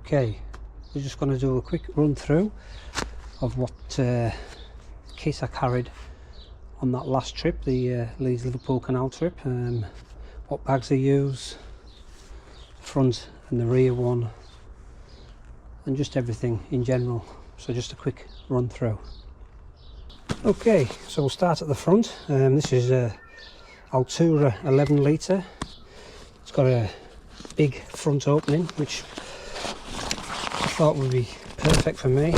Okay, we're just going to do a quick run through of what kit I carried on that last trip, the Leeds Liverpool canal trip. What bags I use, front and the rear one, and just everything in general. So just a quick run through. Okay, so we'll start at the front. This is a Altura 11 litre. It's got a big front opening, which I thought would be perfect for me.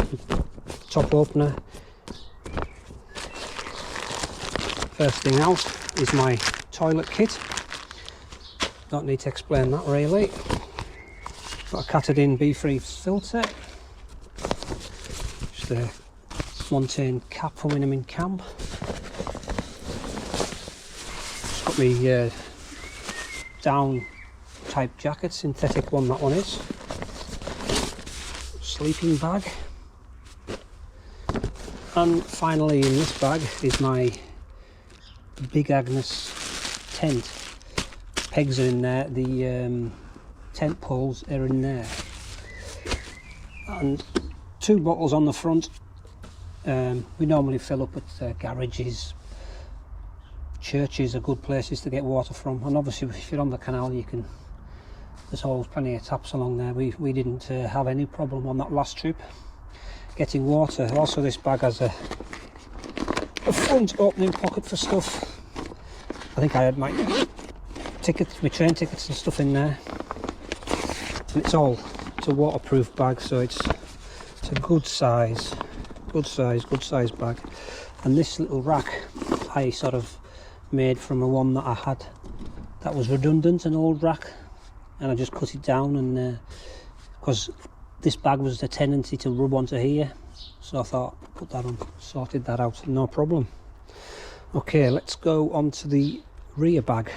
Top opener. First thing out is my toilet kit. Don't need to explain that really. Got a catted in B3 filter. Just a Montane cap for when I'm in camp. Just got me down type jacket, synthetic one that one is. Sleeping bag. And finally in this bag is my Big Agnes tent. Pegs are in there, the tent poles are in there. And 2 bottles on the front. We normally fill up at garages. Churches are good places to get water from, and obviously if you're on the canal there's always plenty of taps along there. We didn't have any problem on that last trip getting water. Also this bag has a front opening pocket for stuff. I think I had my tickets, my train tickets and stuff in there. And it's a waterproof bag, so it's a good size bag. And this little rack I sort of made from a one that I had that was redundant, an old rack, and I just cut it down, and because this bag was a tendency to rub onto here, so I thought put that on, sorted that out, no problem. Okay, let's go on to the rear bag.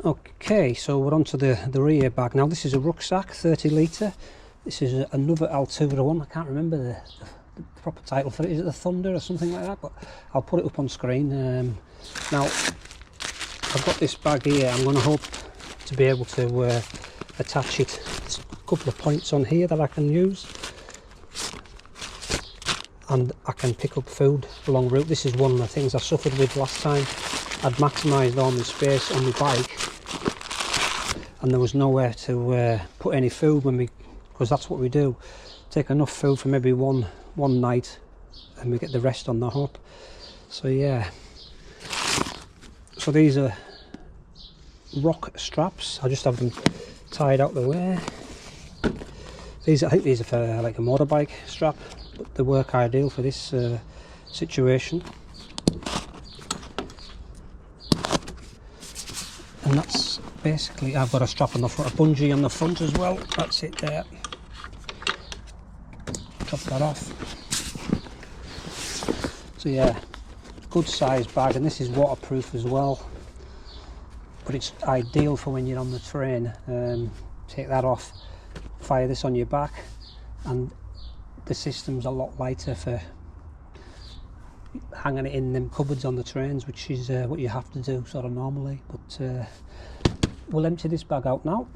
Okay, so we're on to the rear bag now. This is a rucksack, 30 litre. This is another Altura one. I can't remember the proper title for it. Is it the Thunder or something like that? But I'll put it up on screen. Now I've got this bag here. I'm going to hope to be able to attach it. There's a couple of points on here that I can use, and I can pick up food along route. This is one of the things I suffered with last time. I'd maximised all my space on my bike, and there was nowhere to put any food when we, because that's what we do. Take enough food for maybe one night, and we get the rest on the hop. So yeah. So these are rock straps. I just have them tied out the way. I think these are for like a motorbike strap, but they work ideal for this situation. And that's basically, I've got a strap on the front, a bungee on the front as well. That's it there. Chop that off. So yeah, good size bag, and this is waterproof as well, but it's ideal for when you're on the train. Take that off, fire this on your back, and the system's a lot lighter for hanging it in them cupboards on the trains, which is what you have to do sort of normally. But we'll empty this bag out now.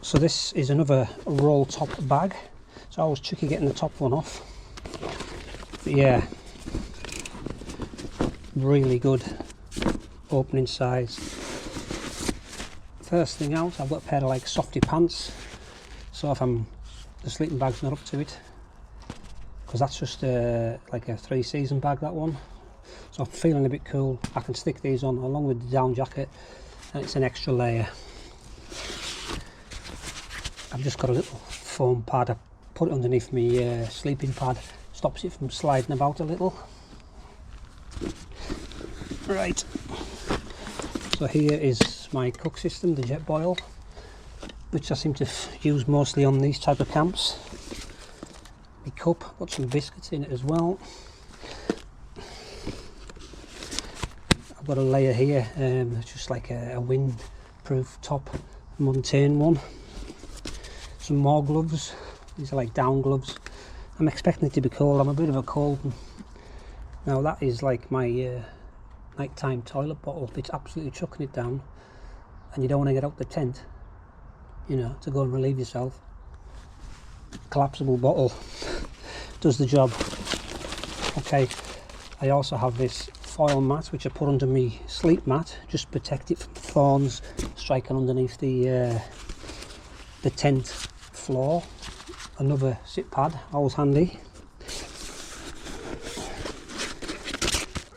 So this is another roll top bag. It's always tricky getting the top one off. But yeah, really good opening size. First thing out, I've got a pair of like softy pants, so if the sleeping bag's not up to it, because that's just like a 3-season bag, that one. So I'm feeling a bit cool. I can stick these on along with the down jacket, and it's an extra layer. I've just got a little foam pad. I put it underneath my sleeping pad, stops it from sliding about a little. Right, so here is my cook system, the jet boil, which I seem to use mostly on these type of camps. My cup, got some biscuits in it as well. I've got a layer here, just like a wind-proof top, Montane one. Some more gloves. These are like down gloves. I'm expecting it to be cold. I'm a bit of a cold. Now that is like my nighttime toilet bottle. It's absolutely chucking it down, and you don't want to get out the tent, you know, to go and relieve yourself. collapsible bottle does the job. Okay, I also have this foil mat which I put under my sleep mat, just to protect it from thorns striking underneath the tent floor. Another sit pad, always handy.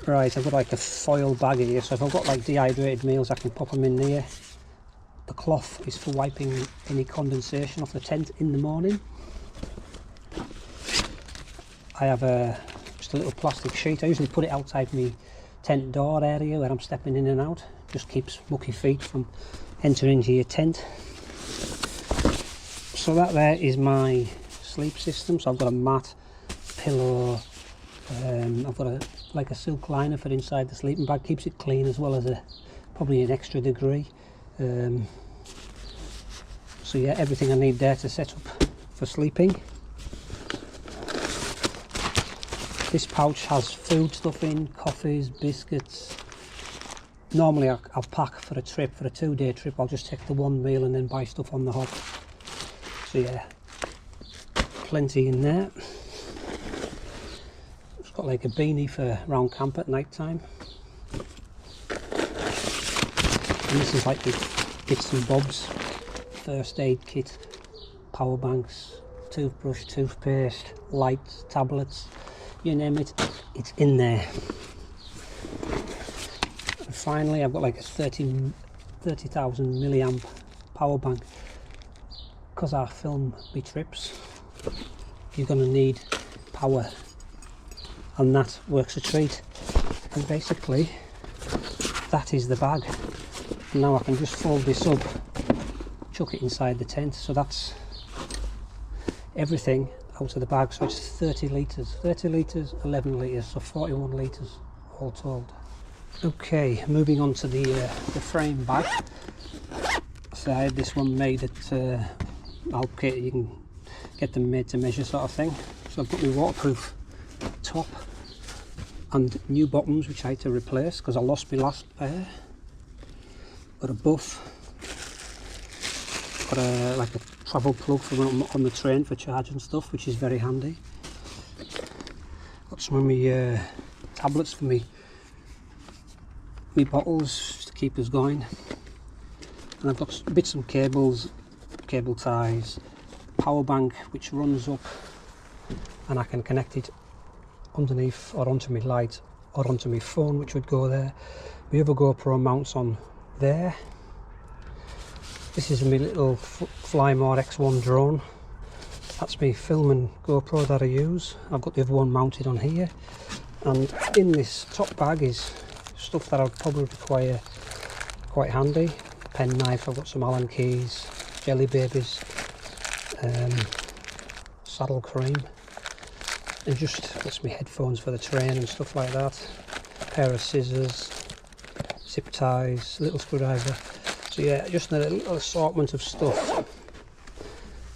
Right, I've got like a foil bag here, so if I've got like dehydrated meals I can pop them in there. The cloth is for wiping any condensation off the tent in the morning. I have just a little plastic sheet. I usually put it outside my tent door area where I'm stepping in and out. Just keeps mucky feet from entering into your tent. So that there is my sleep system. So I've got a mat, pillow, I've got like a silk liner for inside the sleeping bag. Keeps it clean as well as probably an extra degree. So yeah, everything I need there to set up for sleeping. This pouch has food stuff in, coffees, biscuits. Normally I'll pack for a trip, for a 2-day trip, I'll just take the one meal and then buy stuff on the hop. So yeah, plenty in there. It's got like a beanie for round camp at night time. And this is like the bits and bobs. First aid kit, power banks, toothbrush, toothpaste, lights, tablets, you name it, it's in there. And finally I've got like a 30,000 milliamp power bank. Because I film my trips, you're going to need power, and that works a treat. And basically that is the bag. Now I can just fold this up, chuck it inside the tent. So that's everything out of the bag. So it's 30 litres, 11 litres, so 41 litres all told. Okay, moving on to the frame bag. So I had this one made at okay, you can get them made to measure sort of thing. So I've got my waterproof top and new bottoms which I had to replace because I lost my last pair. Got a buff, got like a travel plug for when I'm on the train for charging stuff, which is very handy. Got some of my tablets for me bottles to keep us going, and I've got bits and cables, cable ties, power bank which runs up and I can connect it underneath or onto my light or onto my phone, which would go there. My other GoPro mounts on there. This is my little Flymore X1 drone. That's my filming GoPro that I use. I've got the other one mounted on here, and in this top bag is stuff that I'd probably require quite handy. Pen knife, I've got some Allen keys, jelly babies, saddle cream, and just got my headphones for the train and stuff like that. A pair of scissors, zip ties, little screwdriver. So yeah, just a little assortment of stuff.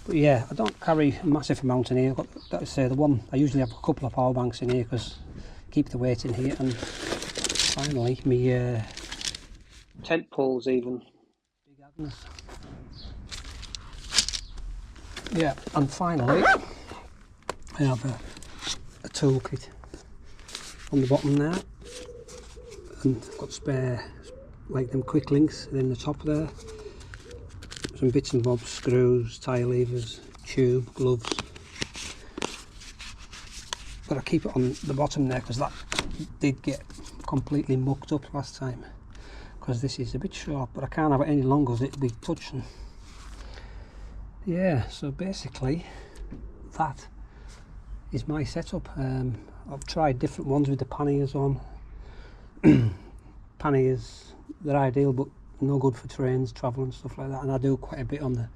But yeah, I don't carry a massive amount in here. I've got, like I say, the one I usually have a couple of power banks in here because keep the weight in here. And finally, my tent poles even. Big Agnes. Yeah, and finally, I have a toolkit on the bottom there, and I've got spare, like them quick links in the top there, some bits and bobs, screws, tie levers, tube, gloves. But I keep it on the bottom there because that did get completely mucked up last time, because this is a bit short, but I can't have it any longer as it'll be touching. Yeah, so basically that is my setup. I've tried different ones with the panniers on. Panniers, they're ideal but no good for trains, travel and stuff like that, and I do quite a bit on the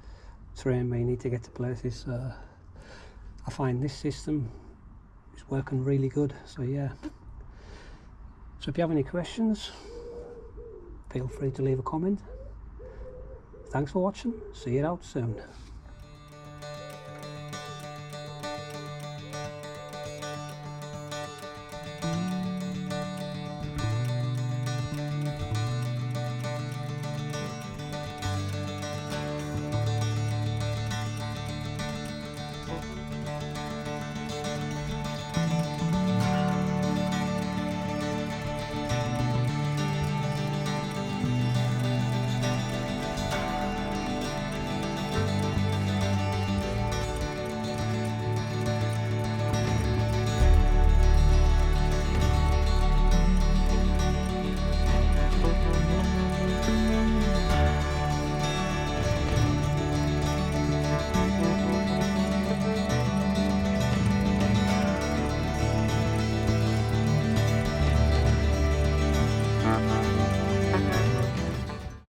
train where you need to get to places. I find this system is working really good, so yeah. So if you have any questions, feel free to leave a comment. Thanks for watching, see you out soon.